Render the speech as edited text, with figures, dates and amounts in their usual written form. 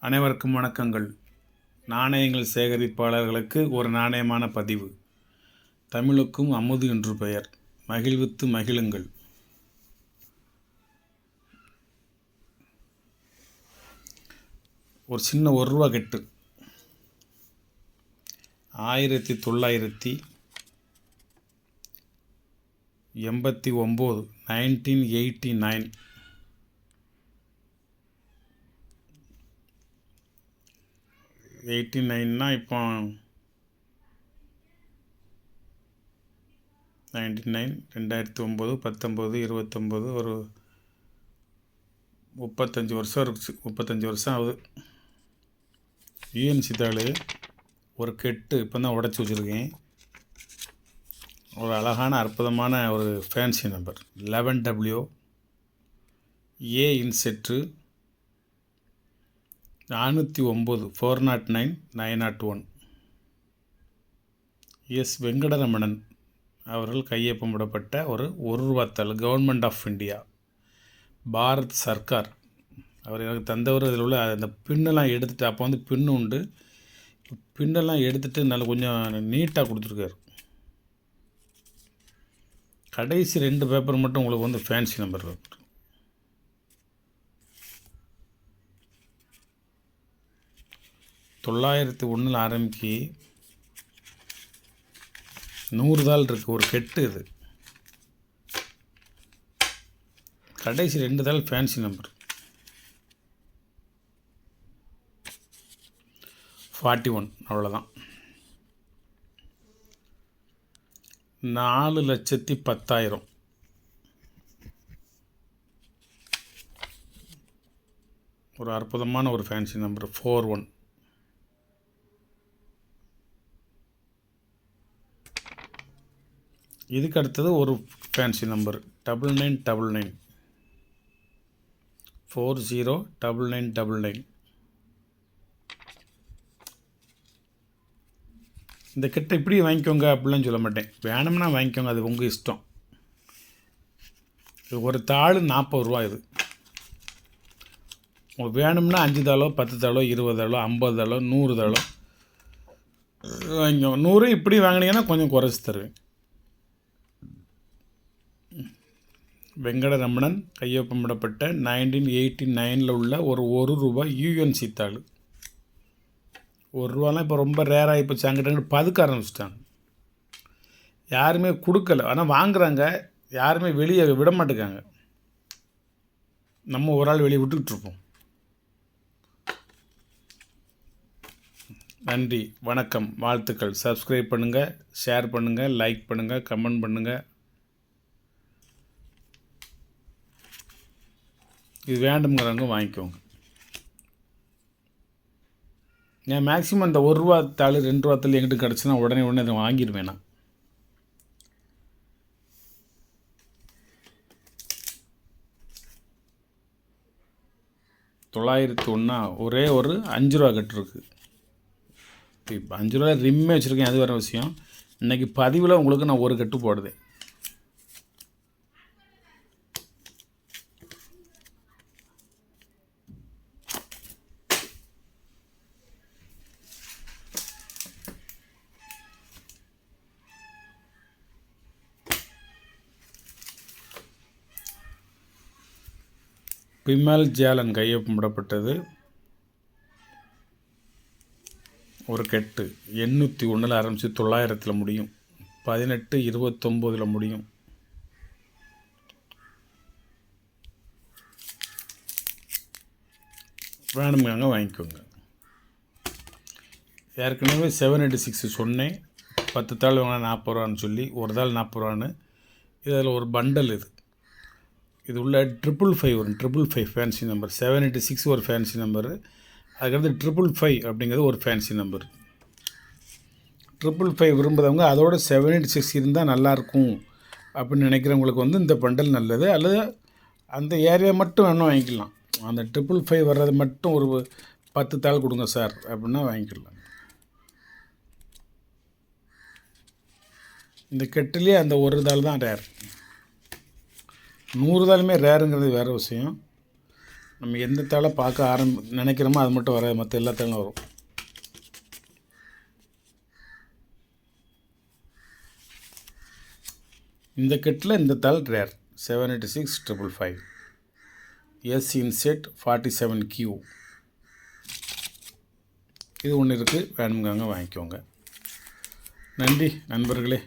அனைவருக்கும் வணக்கங்கள். நாணயங்கள் சேகரிப்பாளர்களுக்கு ஒரு நாணயமான பதிவு. தமிழுக்கும் அமுது என்று பெயர். மகிழ்வித்து மகிழுங்கள். ஒரு சின்ன ₹1 கட்டு 1989 1989 89னா இப்போ 99 2009 19 29 ஒரு 35 வருஷம் இருந்துச்சு. 35 வருஷம் ஆகுது. யூஎன் சித்தாளு ஒரு கெட்டு இப்போ தான் உடச்சி வச்சுருக்கேன். ஒரு அழகான அற்புதமான ஒரு fancy number 11W A inset 409 409 901 S Venkataramanan அவர்கள் கையொப்பமிடப்பட்ட ஒரு ₹1 government of India, Bharat Sarkar. அவர் எனக்கு தந்தவர். அதில் உள்ள அந்த பின்னெல்லாம் எடுத்துகிட்டு, அப்போ வந்து பின்னு உண்டு, பின்னெல்லாம் எடுத்துகிட்டு நல்ல கொஞ்சம் நீட்டாக கொடுத்துருக்காரு. கடைசி 2 பேப்பர் மட்டும் உங்களுக்கு வந்து ஃபேன்சி நம்பர் இருக்கு. $901 ஆரம்பிக்கு 100 இருக்குது ஒரு கெட்டு. இது கடைசி 2 தாள் ஃபேன்சி நம்பர் 41. அவ்வளோதான். 4,10,000 ஒரு அற்புதமான ஒரு ஃபேன்சி நம்பர் 41. இதுக்கு அடுத்தது ஒரு ஃபேன்சி நம்பர் 9999 409999. இந்த கிட்ட இப்படி வாங்கிக்கோங்க அப்படிலாம் சொல்ல மாட்டேன். வேணும்னா வாங்கிக்கோங்க, அது உங்கள் இஷ்டம். ஒரு தாள் ₹40. இது உங்களுக்கு வேணும்னா 5 தாளோ 10 தாளோ 20 தாளோ 50 தாளோ 100 தாளோ வாங்கிக்கோங்க. 100 இப்படி வாங்கினீங்கன்னா கொஞ்சம் குறைச்சி தருவேன். வெங்கடரமணன் கையொப்பமிடப்பட்ட 1989 உள்ள ஒரு ₹1 யூஎன் சித்தாள். ₹1 இப்போ ரொம்ப ரேராகி போச்சு. அங்கிட்ட பதுக்க ஆரம்பிச்சிட்டாங்க. யாருமே கொடுக்கல, ஆனால் வாங்குறாங்க. யாருமே வெளியே விட மாட்டேங்காங்க. நம்ம ஒரு ஆள் வெளியே விட்டுக்கிட்டுருப்போம். நன்றி, வணக்கம், வாழ்த்துக்கள். சப்ஸ்கிரைப் பண்ணுங்கள், ஷேர் பண்ணுங்கள், லைக் பண்ணுங்கள், கமெண்ட் பண்ணுங்கள். இது வேண்டும்ங்கிறவங்க வாங்கிக்கோங்க. நான் மேக்ஸிமம் இந்த ₹1 தாள் ₹2 தாள் எங்கிட்ட கிடச்சுன்னா உடனே அதை வாங்கிடுவேன். நான் 901 ஒரே ஒரு ₹5 கட்டு இருக்குது. இப்போ ₹5 ரிம்மே வச்சுருக்கேன். அது வேறு விஷயம். இன்றைக்கி பதிவில் உங்களுக்கு நான் ஒரு கட்டு போடுதேன். பிமல் ஜாலன் கையொப்பமிடப்பட்டது ஒரு கெட்டு 801 ஆரம்பித்து 900 முடியும். 1829 முடியும். வேணுங்க வாங்கிக்கோங்க. ஏற்கனவே 786 சொன்னேன். 10 தாள் வாங்கினா ₹40 சொல்லி, ஒரு தாள் ₹40. இதில் ஒரு பண்டல். இது உள்ள 555 வரும். 555 ஃபேன்சி நம்பர். 786 ஒரு ஃபேன்சி நம்பரு. அதுக்கடுத்து 555 அப்படிங்கிறது ஒரு ஃபேன்சி நம்பர். 555 விரும்புகிறவங்க அதோட 786 இருந்தால் நல்லாயிருக்கும் அப்படின்னு நினைக்கிறவங்களுக்கு வந்து இந்த பண்டல் நல்லது. அல்லது அந்த ஏரியா மட்டும் வேணும் வாங்கிக்கலாம். அந்த 555 வர்றது மட்டும் ஒரு 10 தாள் கொடுங்க சார் அப்படின்னா வாங்கிக்கலாம். இந்த கெட்டிலே அந்த ஒரு தாள் தான் ரேர். 100 தாளுமே ரேருங்கிறது வேறு விஷயம். நம்ம எந்த தாளை பார்க்க நினைக்கிறோமோ அது மட்டும் வராது, மற்ற எல்லா தாளும் வரும். இந்த கிட்டில் இந்த தாள் ரேர் 786,555. S inset 47Q. இது ஒன்று இருக்குது, வேணுங்காங்க வாங்கிக்கோங்க. நன்றி நண்பர்களே.